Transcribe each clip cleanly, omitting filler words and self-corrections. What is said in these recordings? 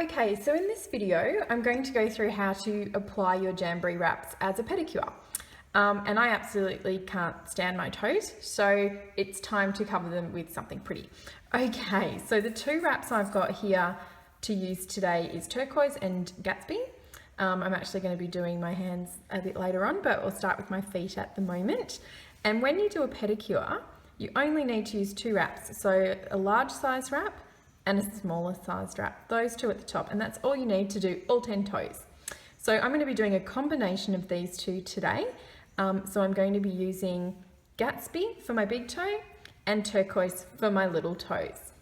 Okay, so in this video, I'm going to go through how to apply your Jamberry wraps as a pedicure. And I absolutely can't stand my toes, so it's time to cover them with something pretty. Okay, so the two wraps I've got here to use today is turquoise and Gatsby. I'm actually going to be doing my hands a bit later on, but we'll start with my feet at the moment. And when you do a pedicure, you only need to use two wraps, so a large size wrap and a smaller sized wrap, those two at the top, and that's all you need to do all 10 toes. So I'm going to be doing a combination of these two today. So I'm going to be using Gatsby for my big toe and turquoise for my little toes.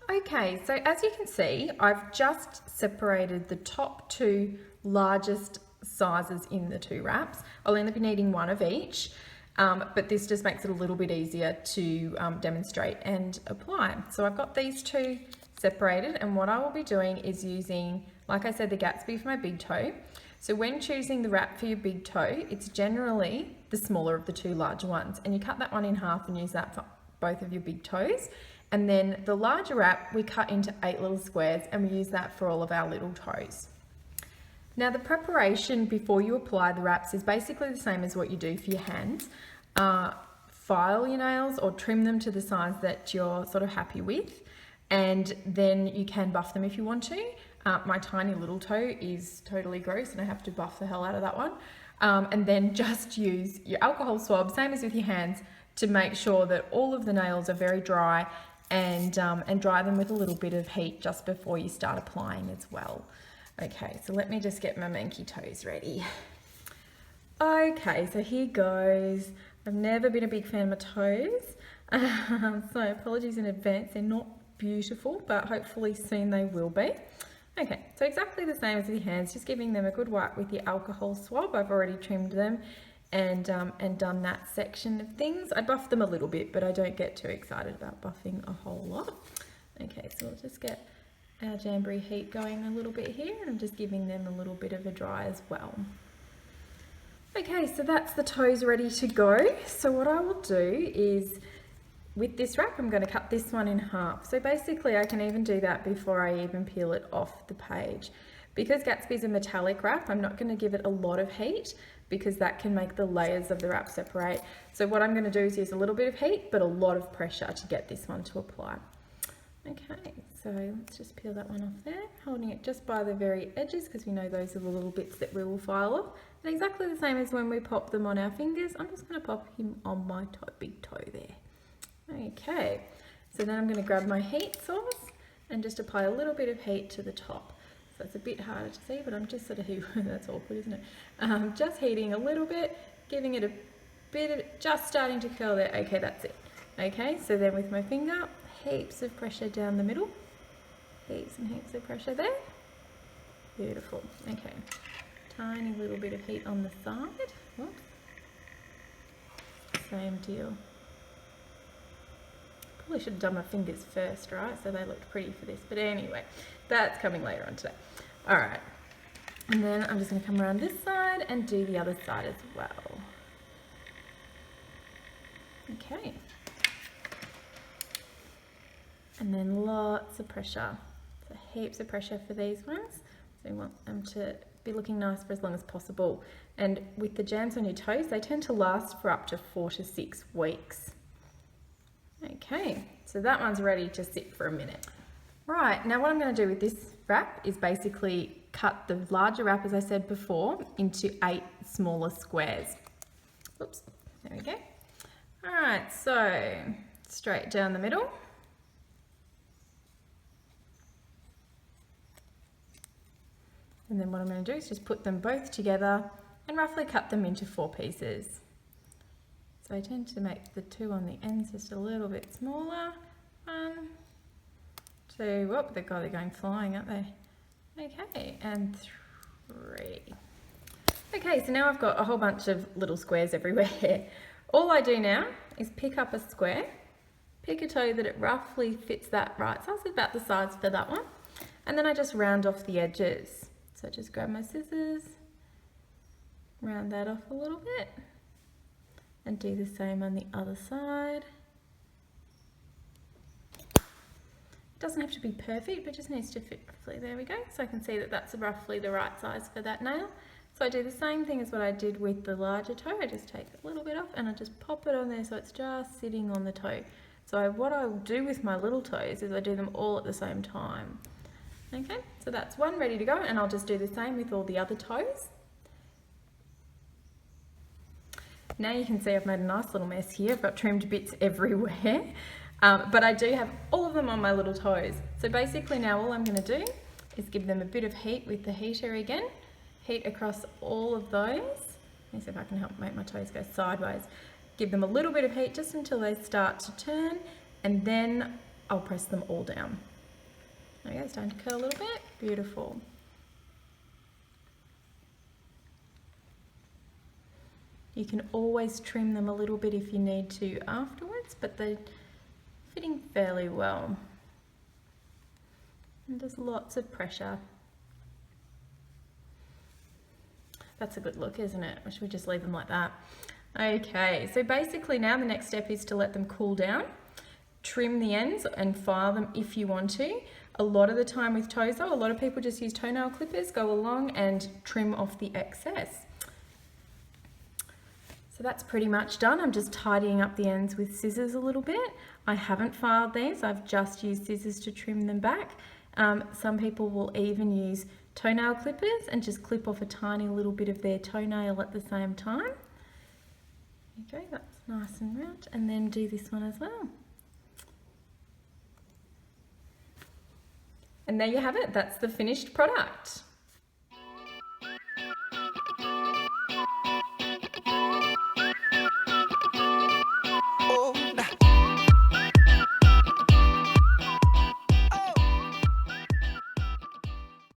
Okay, so as you can see, I've just separated the top two largest sizes in the two wraps. I'll end up needing one of each. But this just makes it a little bit easier to demonstrate and apply. So I've got these two separated, and what I will be doing is using, like I said, the Gatsby for my big toe. So when choosing the wrap for your big toe, it's generally the smaller of the two larger ones, and you cut that one in half and use that for both of your big toes. And then the larger wrap we cut into 8 little squares, and we use that for all of our little toes. Now the preparation before you apply the wraps is basically the same as what you do for your hands. File your nails or trim them to the size that you're sort of happy with, and then you can buff them if you want to. My tiny little toe is totally gross and I have to buff the hell out of that one. And then just use your alcohol swab, same as with your hands, to make sure that all of the nails are very dry, and dry them with a little bit of heat just before you start applying as well. Okay, so let me just get my manky toes ready. Okay, so here goes. I've never been a big fan of my toes, so apologies in advance. They're not beautiful, but hopefully soon they will be. Okay, so exactly the same as with your hands, just giving them a good wipe with your alcohol swab. I've already trimmed them and done that section of things. I buff them a little bit, but I don't get too excited about buffing a whole lot. Okay, so we'll just get our Jamberry heat going a little bit here, and I'm just giving them a little bit of a dry as well. Okay, so that's the toes ready to go. So what I will do is, with this wrap, I'm going to cut this one in half. So basically I can even do that before I even peel it off the page. Because Gatsby's a metallic wrap, I'm not going to give it a lot of heat, because that can make the layers of the wrap separate. So what I'm going to do is use a little bit of heat, but a lot of pressure to get this one to apply. Okay, so let's just peel that one off there, holding it just by the very edges, because we know those are the little bits that we will file off. And exactly the same as when we pop them on our fingers, I'm just going to pop him on my big toe there. Okay, so then I'm going to grab my heat source and just apply a little bit of heat to the top. So it's a bit harder to see, but I'm just sort of, that's awkward, isn't it? Just heating a little bit, giving it a bit of, just starting to curl there. Okay, that's it. Okay, so then with my finger, heaps of pressure down the middle, heaps and heaps of pressure there. Beautiful. Okay, tiny little bit of heat on the side. Whoops. Same deal. Probably should have done my fingers first, right? So they looked pretty for this, but anyway, that's coming later on today. All right, and then I'm just going to come around this side and do the other side as well. Okay. And then lots of pressure, so heaps of pressure for these ones. So you want them to be looking nice for as long as possible. And with the jams on your toes, they tend to last for up to 4 to 6 weeks. Okay, so that one's ready to sit for a minute. Right, now what I'm going to do with this wrap is basically cut the larger wrap, as I said before, into 8 smaller squares. Oops, there we go. All right, so straight down the middle. And then what I'm going to do is just put them both together and roughly cut them into 4 pieces. So I tend to make the 2 on the ends just a little bit smaller. 1, 2, whoop, they're going flying, aren't they? Okay, and 3. Okay, so now I've got a whole bunch of little squares everywhere. All I do now is pick up a square, pick a toe that it roughly fits that right size, about the size for that one, and then I just round off the edges. So just grab my scissors, round that off a little bit, and do the same on the other side. doesn't have to be perfect, but just needs to fit roughly. There we go. So I can see that that's roughly the right size for that nail. So I do the same thing as what I did with the larger toe. I just take a little bit off and I just pop it on there so it's just sitting on the toe. So what I will do with my little toes is I do them all at the same time. Okay, so that's one ready to go, and I'll just do the same with all the other toes. Now you can see I've made a nice little mess here. I've got trimmed bits everywhere, but I do have all of them on my little toes. So basically now all I'm going to do is give them a bit of heat with the heater again. Heat across all of those. Let me see if I can help make my toes go sideways. Give them a little bit of heat just until they start to turn, and then I'll press them all down. There we go, starting to curl a little bit. Beautiful. You can always trim them a little bit if you need to afterwards, but they're fitting fairly well. And there's lots of pressure. That's a good look, isn't it? Or should we just leave them like that? Okay, so basically now the next step is to let them cool down. Trim the ends and file them if you want to. A lot of the time with toes though, a lot of people just use toenail clippers, go along and trim off the excess. So that's pretty much done. I'm just tidying up the ends with scissors a little bit. I haven't filed these, I've just used scissors to trim them back. Some people will even use toenail clippers and just clip off a tiny little bit of their toenail at the same time. Okay, that's nice and round, and then do this one as well. And there you have it, that's the finished product.